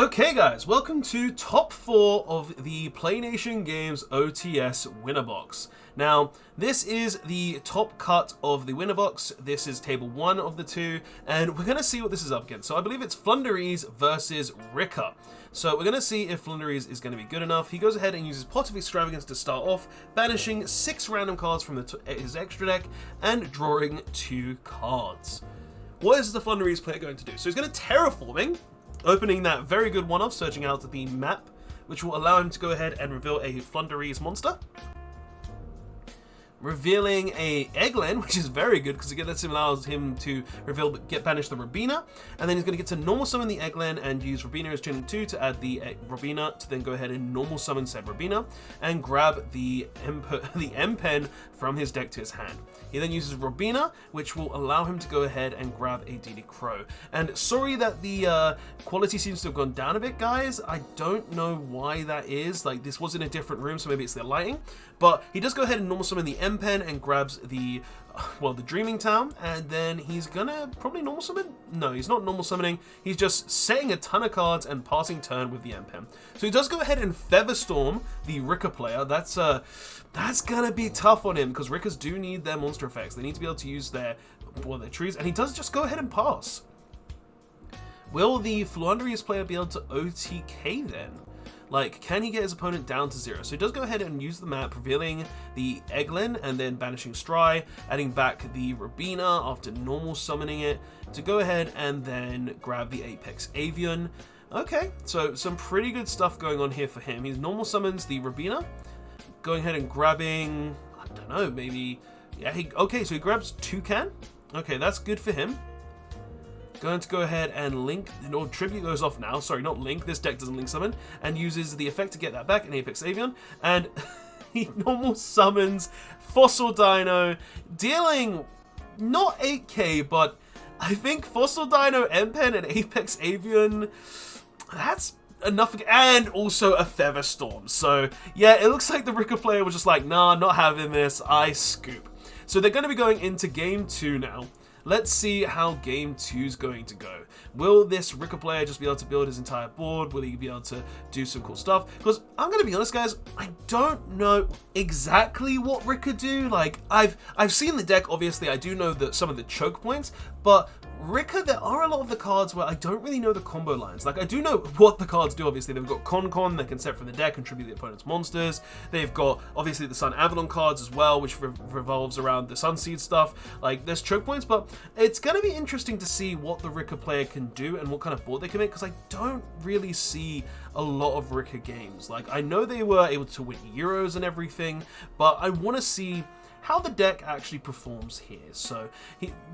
Okay guys, welcome to top 4 of the Playnation Games OTS winner box. Now, this is the top cut of the winner box. This is table 1 of the 2, and we're going to see what this is up against. So I believe it's Floowandereeze versus Rikka. So we're going to see if Floowandereeze is going to be good enough. He goes ahead and uses Pot of Extravagance to start off, banishing 6 random cards from his extra deck and drawing 2 cards. What is the Floowandereeze player going to do? So he's going to Terraforming, opening that very good one-off, searching out the map, which will allow him to go ahead and reveal a Floowandereeze monster. Revealing a Egglen, which is very good because that allows him to banish the Robina, and then he's going to get to normal summon the Egglen and use Robina as tuning 2 to add the Robina to then go ahead and normal summon said Robina and grab the M-Pen from his deck to his hand. He then uses Robina, which will allow him to go ahead and grab a DD Crow. And sorry that the quality seems to have gone down a bit, guys. I don't know why that is. Like, this was in a different room, so maybe it's the lighting. But he does go ahead and normal summon the M-Pen and grabs the Dreaming Town, and then he's gonna probably normal summon? No, he's not normal summoning. He's just setting a ton of cards and passing turn with the M-Pen. So he does go ahead and Featherstorm the Rikka player. That's gonna be tough on him because Rikkas do need their monster effects. They need to be able to use their trees, and he does just go ahead and pass. Will the Floowandereeze player be able to OTK then? Like, can he get his opponent down to 0? So he does go ahead and use the map, revealing the Egglen and then banishing Stry, adding back the Robina after normal summoning it to go ahead and then grab the Apex Avian. Okay, so some pretty good stuff going on here for him. He normal summons the Robina, going ahead and grabbing, I don't know, maybe, yeah, okay, so he grabs Toucan. Okay, that's good for him. Going to go ahead and link, or tribute goes off now, sorry, not link, this deck doesn't link summon, and uses the effect to get that back in Apex Avian, and he normal summons Fossil Dino, dealing not 8k, but I think Fossil Dino, M-Pen, and Apex Avian, that's enough, and also a Featherstorm. So yeah, it looks like the Rikka player was just like, nah, not having this, I scoop. So they're going to be going into game 2 now. Let's see how game 2 is going to go. Will this Rikka player just be able to build his entire board? Will he be able to do some cool stuff? Because I'm going to be honest, guys, I don't know exactly what Rikka do. Like, I've seen the deck, obviously. I do know that some of the choke points, but Rikka, there are a lot of the cards where I don't really know the combo lines. Like, I do know what the cards do, obviously. They've got Con they can set from the deck, contribute the opponent's monsters. They've got, obviously, the Sun Avalon cards as well, which revolves around the Sunseed stuff. Like, there's choke points, but it's going to be interesting to see what the Rikka player can do and what kind of board they can make, because I don't really see a lot of Rikka games. Like, I know they were able to win Euros and everything, but I want to see how the deck actually performs here. So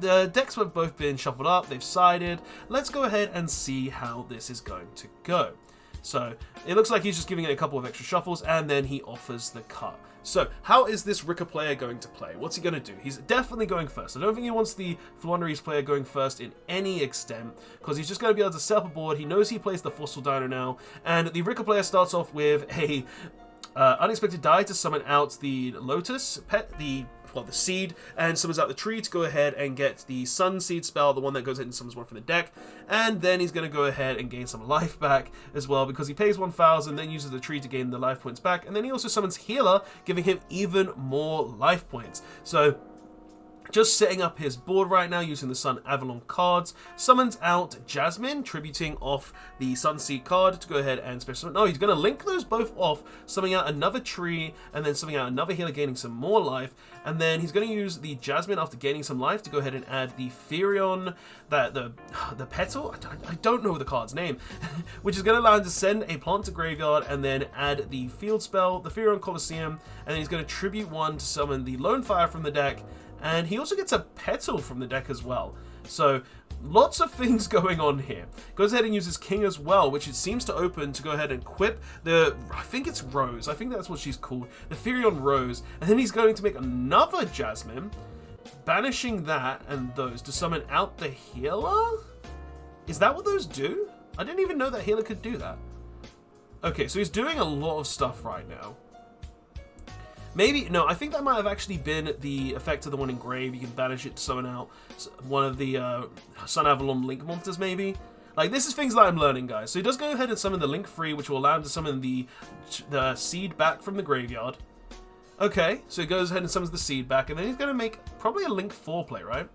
the decks have both been shuffled up, they've sided. Let's go ahead and see how this is going to go. So it looks like he's just giving it a couple of extra shuffles, and then he offers the cut. So how is this Rikka player going to play? What's he going to do? He's definitely going first. I don't think he wants the Floowandereeze player going first in any extent, because he's just going to be able to set up a board. He knows he plays the Fossil Dino now, and the Rikka player starts off with a unexpected die to summon out the Lotus pet, the seed, and summons out the tree to go ahead and get the Sun Seed spell, the one that goes ahead and summons one from the deck. And then he's going to go ahead and gain some life back as well, because he pays 1,000, then uses the tree to gain the life points back, and then he also summons Healer, giving him even more life points. So just setting up his board right now using the Sun Avalon cards. Summons out Jasmine, tributing off the Sunseed card to go ahead and special summon. No, he's going to link those both off, summoning out another tree, and then summoning out another healer, gaining some more life. And then he's going to use the Jasmine after gaining some life to go ahead and add the Firion, the Petal, I don't know the card's name, which is going to allow him to send a plant to graveyard and then add the field spell, the Firion Colosseum, and then he's going to tribute 1 to summon the Lone Fire from the deck. And he also gets a Petal from the deck as well. So lots of things going on here. Goes ahead and uses King as well, which it seems to open to go ahead and equip the, I think it's Rose. I think that's what she's called. The Firion Rose. And then he's going to make another Jasmine, banishing that and those to summon out the Healer? Is that what those do? I didn't even know that Healer could do that. Okay, so he's doing a lot of stuff right now. Maybe, no, I think that might have actually been the effect of the one in Grave. You can banish it to summon out one of the Sun Avalon Link monsters, maybe. Like, this is things that I'm learning, guys. So he does go ahead and summon the Link 3, which will allow him to summon the seed back from the graveyard. Okay, so he goes ahead and summons the seed back, and then he's going to make probably a Link 4 play, right?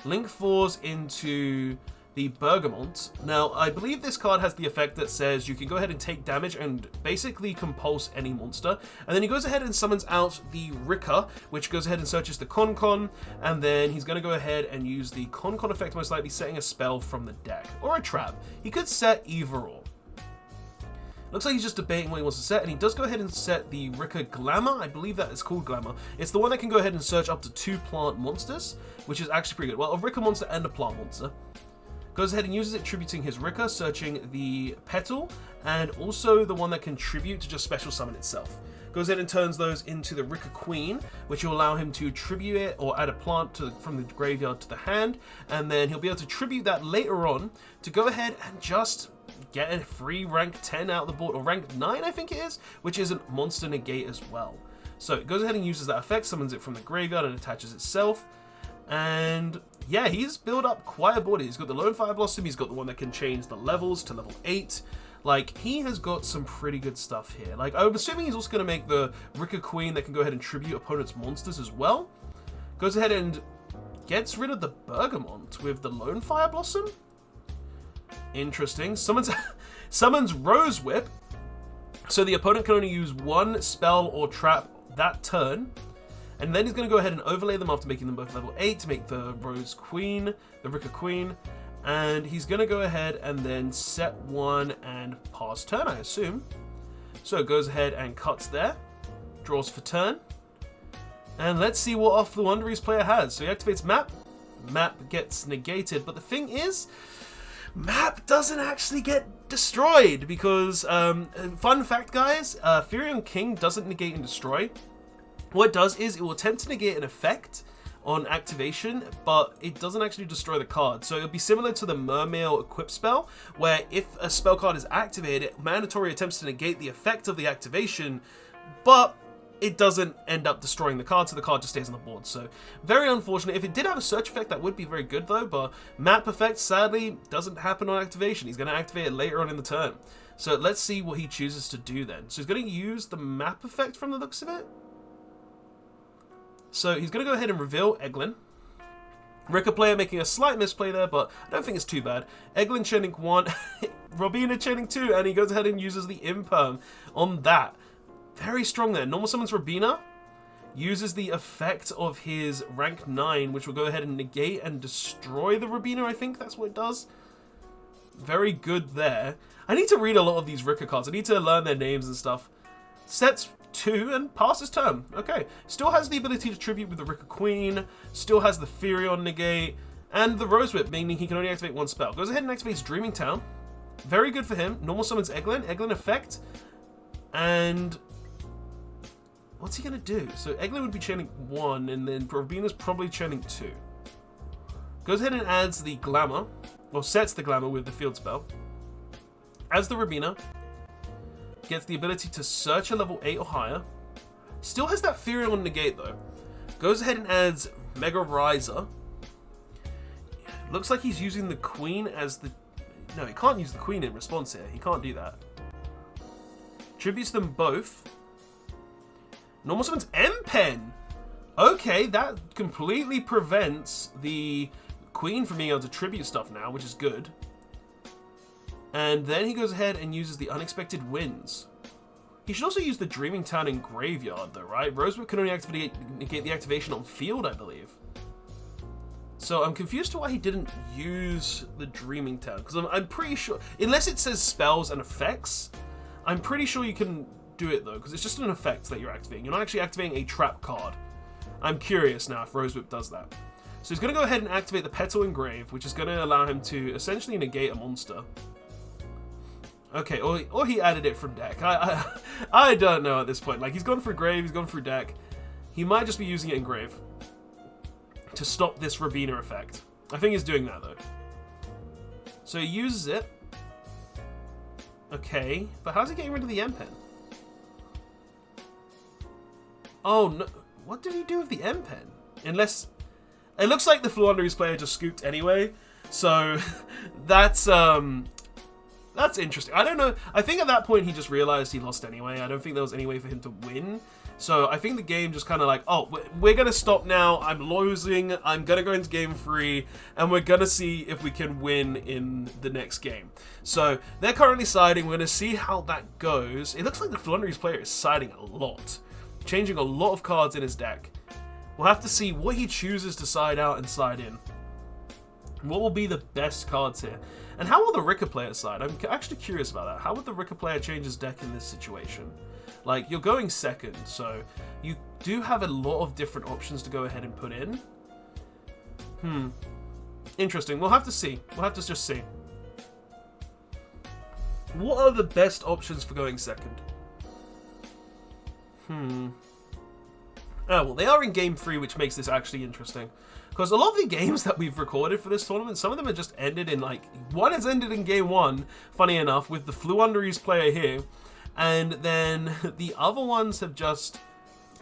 Link 4's into the Bergamot. Now, I believe this card has the effect that says you can go ahead and take damage and basically compulse any monster. And then he goes ahead and summons out the Rikka, which goes ahead and searches the Con-Con, and then he's going to go ahead and use the Con-Con effect, most likely setting a spell from the deck. Or a trap. He could set either or. Looks like he's just debating what he wants to set, and he does go ahead and set the Rikka Glamour. I believe that is called Glamour. It's the one that can go ahead and search up to 2 plant monsters, which is actually pretty good. Well, a Rikka monster and a plant monster. Goes ahead and uses it, tributing his Rikka, searching the Petal, and also the one that can tribute to just special summon itself. Goes ahead and turns those into the Rikka Queen, which will allow him to tribute it or add a plant from the graveyard to the hand, and then he'll be able to tribute that later on to go ahead and just get a free rank 10 out of the board, or rank 9 I think it is, which is a monster negate as well. So it goes ahead and uses that effect, summons it from the graveyard and attaches itself. And yeah, he's built up quite a body. He's got the Lone Fire Blossom, he's got the one that can change the levels to level 8. Like, he has got some pretty good stuff here. Like, I'm assuming he's also going to make the Rikka Queen that can go ahead and tribute opponent's monsters as well. Goes ahead and gets rid of the Bergamot with the Lone Fire Blossom. Interesting. Summons Rose Whip, so the opponent can only use one spell or trap that turn. And then he's going to go ahead and overlay them after making them both level 8 to make the Rose Queen, the Rikka Queen. And he's going to go ahead and then set one and pass turn, I assume. So it goes ahead and cuts there. Draws for turn. And let's see what off the Floowandereeze player has. So he activates Map. Map gets negated. But the thing is, Map doesn't actually get destroyed. Because, fun fact, guys, Furion King doesn't negate and destroy. What it does is it will attempt to negate an effect on activation, but it doesn't actually destroy the card. So it'll be similar to the Mermail equip spell, where if a spell card is activated, it mandatory attempts to negate the effect of the activation, but it doesn't end up destroying the card, so the card just stays on the board. So very unfortunate. If it did have a search effect, that would be very good though, but map effect sadly doesn't happen on activation. He's going to activate it later on in the turn. So let's see what he chooses to do then. So he's going to use the map effect from the looks of it. So he's going to go ahead and reveal Eglin. Rikka player making a slight misplay there, but I don't think it's too bad. Eglin chaining 1, Robina chaining 2, and he goes ahead and uses the Imperm on that. Very strong there. Normal summons Robina, uses the effect of his rank 9, which will go ahead and negate and destroy the Robina, I think that's what it does. Very good there. I need to read a lot of these Rikka cards. I need to learn their names and stuff. Sets 2 and passes turn. Okay. Still has the ability to tribute with the Rikka Queen. Still has the Furion negate. And the Rose Whip, meaning he can only activate one spell. Goes ahead and activates Dreaming Town. Very good for him. Normal summons Eglin. Eglin effect. And what's he going to do? So Eglin would be chaining 1, and then Robina's probably chaining 2. Goes ahead and adds the Glamour. Or sets the Glamour with the field spell. Adds the Robina. Gets the ability to search a level 8 or higher. Still has that Furion negate though. Goes ahead and adds Mega Riser. Looks like he's using the Queen as the... No, he can't use the Queen in response here. He can't do that. Tributes them both. Normal summons M-Pen. Okay, that completely prevents the Queen from being able to tribute stuff now, which is good. And then he goes ahead and uses the Unexpected Winds. He should also use the Dreaming Town in Graveyard though, right? Rosewood can only negate the activation on field, I believe. So I'm confused to why he didn't use the Dreaming Town. Because I'm pretty sure, unless it says spells and effects, I'm pretty sure you can do it though. Because it's just an effect that you're activating. You're not actually activating a trap card. I'm curious now if Rosewhip does that. So he's going to go ahead and activate the Petal Engrave, which is going to allow him to essentially negate a monster. Okay, or he added it from deck. I don't know at this point. Like, he's gone through Grave, he's gone through deck. He might just be using it in Grave to stop this Robina effect. I think he's doing that, though. So he uses it. Okay, but how's he getting rid of the M-Pen? Oh, no. What did he do with the M-Pen? Unless... It looks like the Floowandereeze player just scooped anyway. So, that's That's interesting. I don't know. I think at that point he just realized he lost anyway. I don't think there was any way for him to win. So I think the game just kind of like, oh, we're going to stop now. I'm losing. I'm going to go into game 3. And we're going to see if we can win in the next game. So they're currently siding. We're going to see how that goes. It looks like the Floowandereeze player is siding a lot. Changing a lot of cards in his deck. We'll have to see what he chooses to side out and side in. What will be the best cards here? And how will the Rikka player side? I'm actually curious about that. How would the Rikka player change his deck in this situation? Like, you're going second, so you do have a lot of different options to go ahead and put in. Interesting. We'll have to see. We'll have to just see. What are the best options for going second? Oh, well, they are in game 3, which makes this actually interesting. Because a lot of the games that we've recorded for this tournament, some of them have just ended in, like, one has ended in game 1, funny enough, with the Floowandereeze player here. And then the other ones have just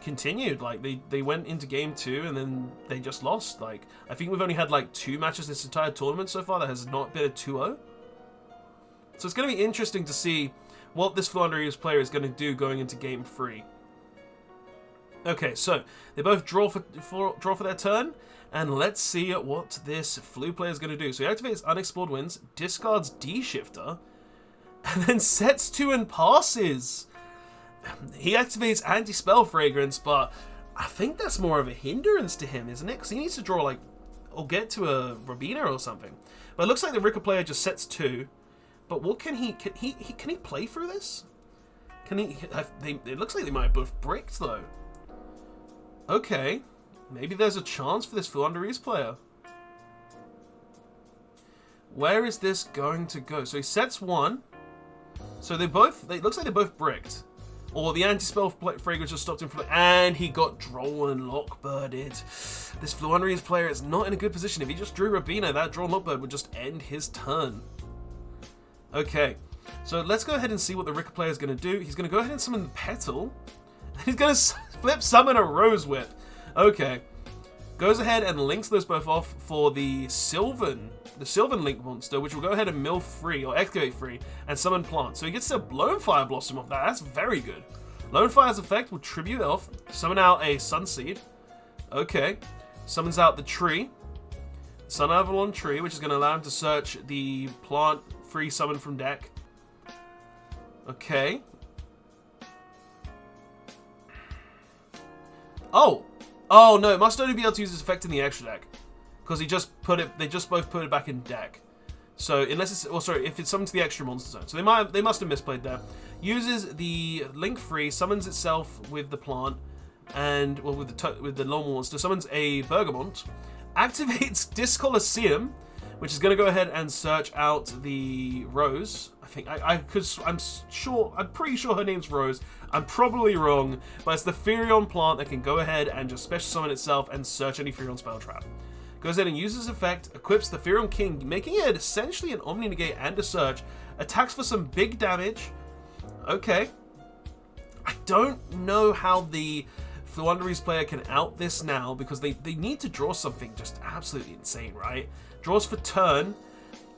continued. Like, they went into game 2 and then they just lost. Like, I think we've only had, like, 2 matches this entire tournament so far that has not been a 2-0. So it's going to be interesting to see what this Floowandereeze player is going to do going into game 3. Okay, so they both draw for their turn. And let's see what this Floo player is going to do. So he activates Unexplored Winds, discards D-Shifter, and then sets 2 and passes. He activates Anti-Spell Fragrance, but I think that's more of a hindrance to him, isn't it? Because he needs to draw, like, or get to a Robina or something. But it looks like the Rikka player just sets 2. But what can he play through this? Can he? It looks like they might have both bricked though. Okay. Maybe there's a chance for this Floowandereeze player. Where is this going to go? So he sets 1. So it looks like they both bricked. Or the anti-spell fragrance just stopped him from, and he got drawn and lockbirded. This Floowandereeze player is not in a good position. If he just drew Robina, that drawn lockbird would just end his turn. Okay. So let's go ahead and see what the Rikka player is going to do. He's going to go ahead and summon the Petal. He's going to flip summon a Rose Whip. Okay. Goes ahead and links those both off for the Sylvan Link monster, which will go ahead and mill free, or excavate free, and summon plant. So he gets a Lone Fire Blossom off that. That's very good. Lone Fire's effect will tribute off, summon out a Sunseed. Okay. Summons out the tree. Sunavalon tree, which is going to allow him to search the plant free summon from deck. Okay. Oh no, it must only be able to use this effect in the extra deck. Because they just both put it back in deck. So unless it's, if it's summoned to the extra monster zone. So they must have misplayed there. Uses the link free, summons itself with the plant, and well with the normal monster, summons a Bergamot, activates Discolosseum, which is going to go ahead and search out the Rose. I think I'm pretty sure her name's Rose. I'm probably wrong, but it's the Firion plant that can go ahead and just special summon itself and search any Firion spell trap. Goes ahead and uses effect, equips the Firion King, making it essentially an Omni Negate and a search. Attacks for some big damage. Okay. I don't know how the Floowandereeze player can out this now, because they need to draw something just absolutely insane, right? Draws for turn.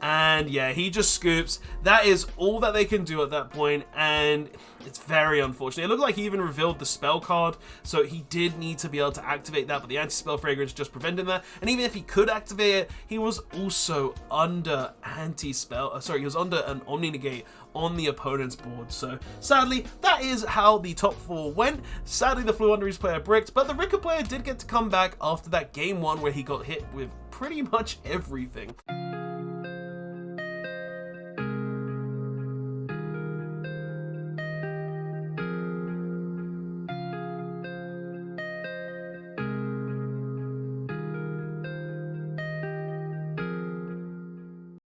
And yeah, he just scoops. That is all that they can do at that point, and it's very unfortunate. It looked like he even revealed the spell card, so he did need to be able to activate that, but the anti-spell fragrance just prevented that. And even if he could activate it, he was also under anti-spell. He was under an Omni Negate on the opponent's board. So sadly, that is how the top 4 went. Sadly, the Floowandereeze player bricked, but the Rikka player did get to come back after that game 1 where he got hit with pretty much everything.